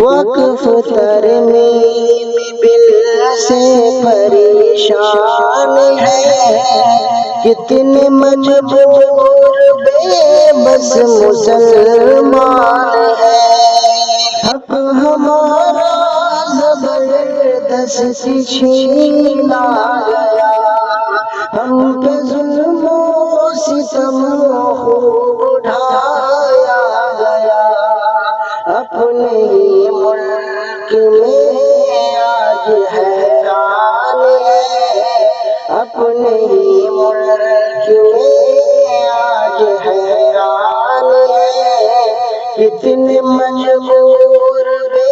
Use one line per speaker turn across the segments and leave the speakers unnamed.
وقف ترمیم بل سے پریشان ہے، کتنے مجبور بے بس مسلمان ہے۔ حق ہمارا زبردستی چھینا گیا، ہم پہ ظلم و ستم خوب ڈھایا گیا۔ اپنے ہی ملک میں آج حیران ہے، اپنے ہی ملک میں آج حیران ہے، کتنے مجبور بے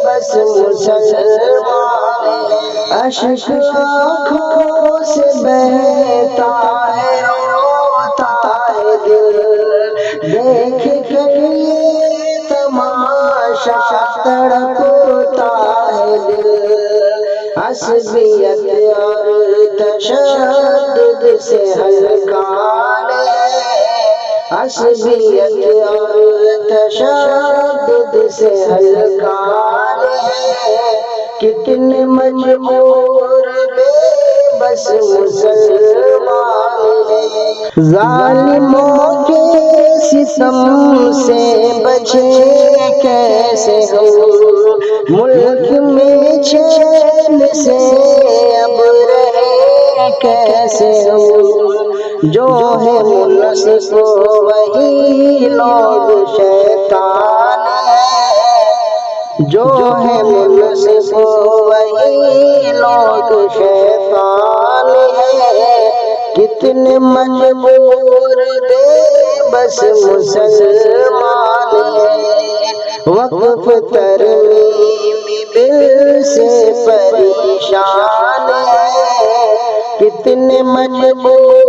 بس مسلمان ہے۔ اشک آنکھوں سے بہتا ہے، روتا ہے دل، دیکھ کر یہ تماشا تڑپتا ہے دل۔ عصبیت اور تشدد سے ہلکان ہے، عصبیت اور تشدد سے ہلکان ہے، کتنے مجبور بے بس مسلمان ہے۔ ظالموں کے ستم سے بچے کیسے ہم، ملک میں چین سے اب رہے کیسے ہم، جو ہے منصف وہی لوگ شیطان ہے، جو ہے منصف وہی لوگ شیطان ہے، کتنے مجبور بے بس مسلمان ہے۔ وقف ترمیم بل سے پریشان ہے، کتنے مجبور